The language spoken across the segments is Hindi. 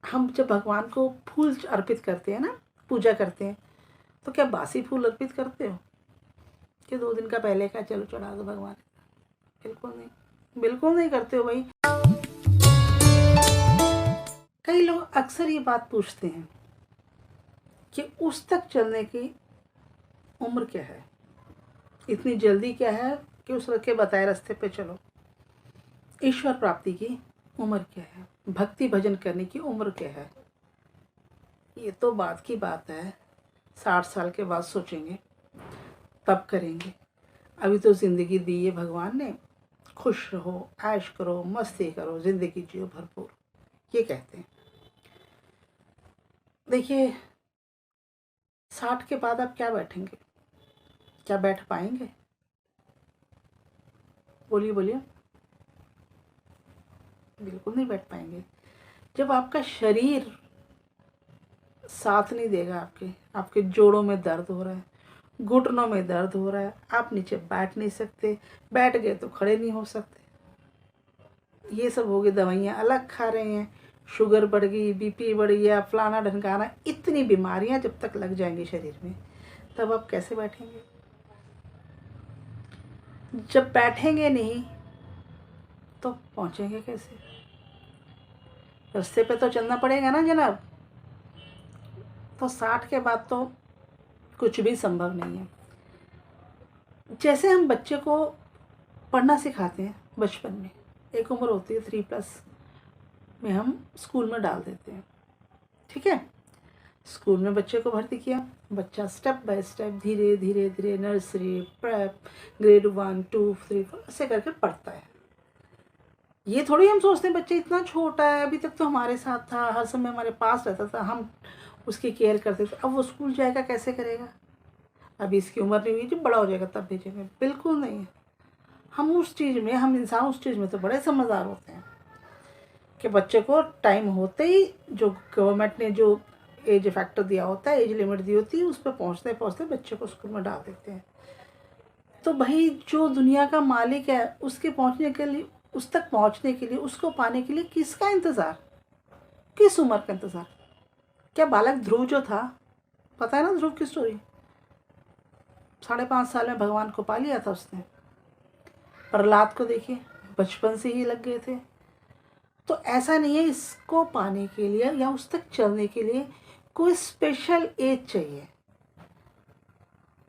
हम जब भगवान को फूल अर्पित करते हैं ना, पूजा करते हैं, तो क्या बासी फूल अर्पित करते हो कि 2 दिन का पहले का चलो चढ़ा दो भगवान? बिल्कुल नहीं, बिल्कुल नहीं करते हो भाई। कई लोग अक्सर ये बात पूछते हैं कि उस तक चलने की उम्र क्या है, इतनी जल्दी क्या है कि उस के बताए रास्ते पे चलो। ईश्वर प्राप्ति की उम्र क्या है, भक्ति भजन करने की उम्र क्या है, ये तो बाद की बात है। 60 साल के बाद सोचेंगे, तब करेंगे। अभी तो ज़िंदगी दी है भगवान ने, खुश रहो, ऐश करो, मस्ती करो, ज़िंदगी जियो भरपूर, ये कहते हैं। देखिए 60 के बाद आप क्या बैठेंगे, क्या बैठ पाएंगे? बोलिए बोलिए। बिल्कुल नहीं बैठ पाएंगे। जब आपका शरीर साथ नहीं देगा, आपके जोड़ों में दर्द हो रहा है, घुटनों में दर्द हो रहा है, आप नीचे बैठ नहीं सकते, बैठ गए तो खड़े नहीं हो सकते, ये सब हो गई, दवाइयाँ अलग खा रहे हैं, शुगर बढ़ गई, बीपी बढ़ गया, फलाना ढनकाना, इतनी बीमारियां जब तक लग जाएंगी शरीर में, तब आप कैसे बैठेंगे? जब बैठेंगे नहीं तो पहुंचेंगे कैसे? रास्ते पे तो चलना पड़ेगा ना जनाब। तो 60 के बाद तो कुछ भी संभव नहीं है। जैसे हम बच्चे को पढ़ना सिखाते हैं बचपन में, एक उम्र होती है 3+ में हम स्कूल में डाल देते हैं, ठीक है। स्कूल में बच्चे को भर्ती किया, बच्चा स्टेप बाय स्टेप धीरे धीरे धीरे नर्सरी, प्रेप, ग्रेड 1, 2, 3, 4 ऐसे करके पढ़ता है। ये थोड़ी हम सोचते हैं बच्चे इतना छोटा है, अभी तक तो हमारे साथ था, हर समय हमारे पास रहता था, हम उसकी केयर करते थे, अब वो स्कूल जाएगा कैसे करेगा? अभी इसकी उम्र नहीं हुई, जब बड़ा हो जाएगा तब भेजेंगे? बिल्कुल नहीं है। हम उस चीज़ में, हम इंसान उस चीज़ में तो बड़े समझदार होते हैं कि बच्चे को टाइम होते ही, जो गवर्नमेंट ने जो एज फैक्टर दिया होता है, एज लिमिट दी होती है, उस पर पहुँचते पहुँचते बच्चे को स्कूल में डाल देते हैं। तो भाई जो दुनिया का मालिक है, उसके पहुँचने के लिए, उस तक पहुँचने के लिए, उसको पाने के लिए किसका इंतज़ार, किस उम्र का इंतज़ार? क्या बालक ध्रुव जो था, पता है ना ध्रुव की स्टोरी, 5.5 साल में भगवान को पा लिया था उसने। प्रहलाद को देखिए, बचपन से ही लग गए थे। तो ऐसा नहीं है, इसको पाने के लिए या उस तक चलने के लिए कोई स्पेशल एज चाहिए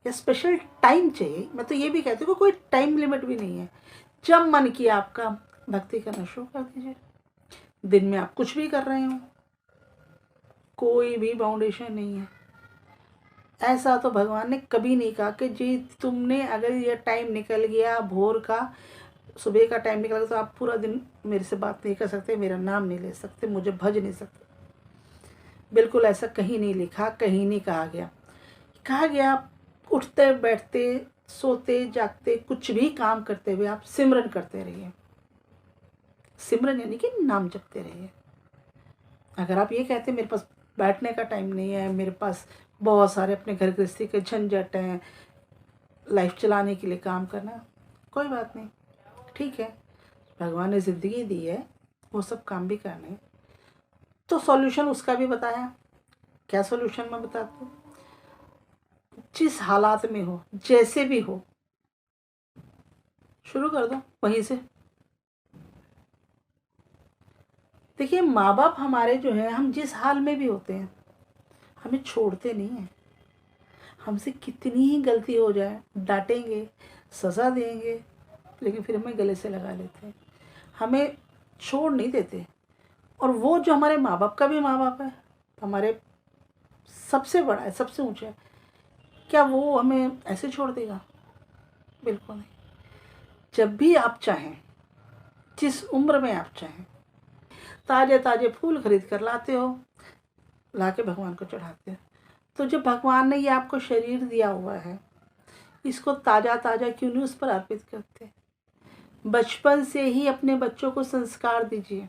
या स्पेशल टाइम चाहिए। मैं तो ये भी कहती हूँ कोई टाइम लिमिट भी नहीं है। जब मन किया आपका, भक्ति करना शुरू कर दीजिए। दिन में आप कुछ भी कर रहे हो, कोई भी बाउंडेशन नहीं है। ऐसा तो भगवान ने कभी नहीं कहा कि जी तुमने अगर ये टाइम निकल गया, भोर का, सुबह का टाइम निकल गया, तो आप पूरा दिन मेरे से बात नहीं कर सकते, मेरा नाम नहीं ले सकते, मुझे भज नहीं सकते। बिल्कुल ऐसा कहीं नहीं लिखा, कहीं नहीं कहा गया। कहा गया उठते बैठते, सोते जागते, कुछ भी काम करते हुए आप सिमरन करते रहिए। सिमरन यानी कि नाम जपते रहिए। अगर आप ये कहते मेरे पास बैठने का टाइम नहीं है, मेरे पास बहुत सारे अपने घर गृहस्थी के झंझट हैं, लाइफ चलाने के लिए काम करना, कोई बात नहीं, ठीक है, भगवान ने ज़िंदगी दी है, वो सब काम भी करने। तो सॉल्यूशन उसका भी बताया। क्या सॉल्यूशन मैं बताती हूँ। जिस हालात में हो, जैसे भी हो, शुरू कर दो वहीं से। देखिए माँ बाप हमारे जो है, हम जिस हाल में भी होते हैं, हमें छोड़ते नहीं हैं। हमसे कितनी ही गलती हो जाए, डांटेंगे, सज़ा देंगे, लेकिन फिर हमें गले से लगा लेते हैं, हमें छोड़ नहीं देते। और वो जो हमारे माँ बाप का भी माँ बाप है, हमारे सबसे बड़ा है, सबसे ऊंचा है, क्या वो हमें ऐसे छोड़ देगा? बिल्कुल नहीं। जब भी आप चाहें, जिस उम्र में आप चाहें, ताज़े ताज़े फूल खरीद कर लाते हो, ला के भगवान को चढ़ाते हो। तो जब भगवान ने ये आपको शरीर दिया हुआ है, इसको ताज़ा ताज़ा क्यों नहीं उस पर अर्पित करते? बचपन से ही अपने बच्चों को संस्कार दीजिए।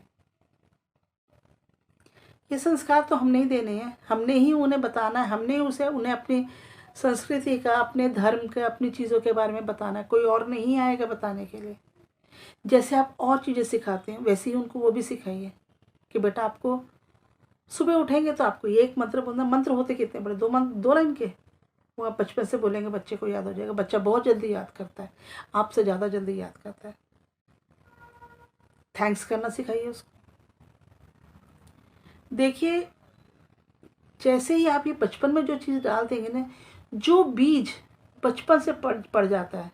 ये संस्कार तो हम नहीं देने हैं, हमने ही उन्हें बताना है, हमने उन्हें अपनी संस्कृति का, अपने धर्म का, अपनी चीज़ों के बारे में बताना है। कोई और नहीं आएगा बताने के लिए। जैसे आप और चीज़ें सिखाते हैं, वैसे ही उनको वो भी सिखाइए कि बेटा आपको सुबह उठेंगे तो आपको ये एक मंत्र बोलना, मंत्र होते कितने बड़े, 2 लाइन के, वो आप बचपन से बोलेंगे बच्चे को याद हो जाएगा। बच्चा बहुत जल्दी याद करता है, आपसे ज़्यादा जल्दी याद करता है। थैंक्स करना सिखाइए उसको। देखिए जैसे ही आप ये बचपन में जो चीज़ डाल देंगे ना, जो बीज बचपन से पड़ जाता है।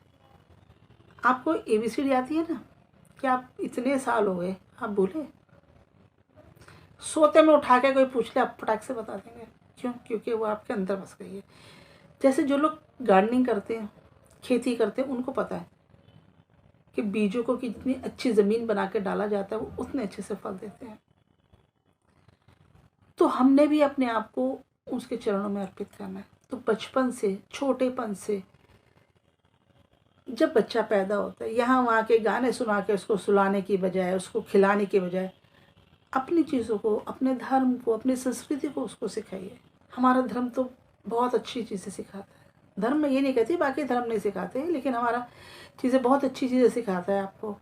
आपको ABCD आती है ना, कि आप इतने साल हो गए आप भूले? सोते में उठा के कोई पूछ ले आप फटाक से बता देंगे। क्यों? क्योंकि वो आपके अंदर बस गई है। जैसे जो लोग गार्डनिंग करते हैं, खेती करते हैं, उनको पता है कि बीजों को कितनी अच्छी ज़मीन बना के डाला जाता है, वो उतने अच्छे से फल देते हैं। तो हमने भी अपने आप को उसके चरणों में अर्पित करना है। तो बचपन से, छोटेपन से, जब बच्चा पैदा होता है, यहाँ वहाँ के गाने सुना के उसको सुलाने की बजाय, उसको खिलाने की बजाय, अपनी चीज़ों को, अपने धर्म को, अपनी संस्कृति को उसको सिखाइए। हमारा धर्म तो बहुत अच्छी चीज़ें सिखाता है। धर्म में ये नहीं कहती बाकी धर्म नहीं सिखाते हैं, लेकिन हमारा चीज़ें बहुत अच्छी चीज़ें सिखाता है आपको।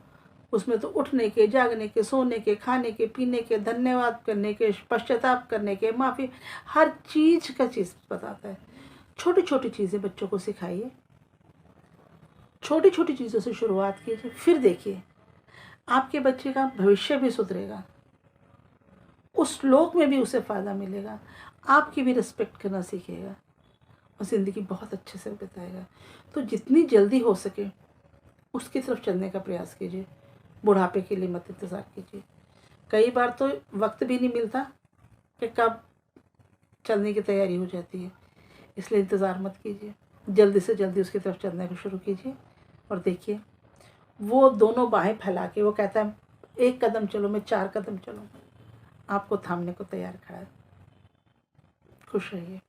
उसमें तो उठने के, जागने के, सोने के, खाने के, पीने के, धन्यवाद करने के, पश्चाताप करने के, माफ़ी, हर चीज़ का चीज़ बताता है। छोटी छोटी चीज़ें बच्चों को सिखाइए, छोटी छोटी चीज़ों से शुरुआत कीजिए, फिर देखिए आपके बच्चे का भविष्य भी सुधरेगा, उस लोक में भी उसे फ़ायदा मिलेगा, आपकी भी रिस्पेक्ट करना सीखेगा और ज़िंदगी बहुत अच्छे से बिताएगा। तो जितनी जल्दी हो सके उसकी तरफ चलने का प्रयास कीजिए। बुढ़ापे के लिए मत इंतज़ार कीजिए। कई बार तो वक्त भी नहीं मिलता कि कब चलने की तैयारी हो जाती है, इसलिए इंतज़ार मत कीजिए, जल्दी से जल्दी उसकी तरफ चलने को शुरू कीजिए। और देखिए वो दोनों बाहें फैला के वो कहता है 1 कदम चलो, मैं 4 कदम चलूँगा, आपको थामने को तैयार खड़ा है। खुश रहिए।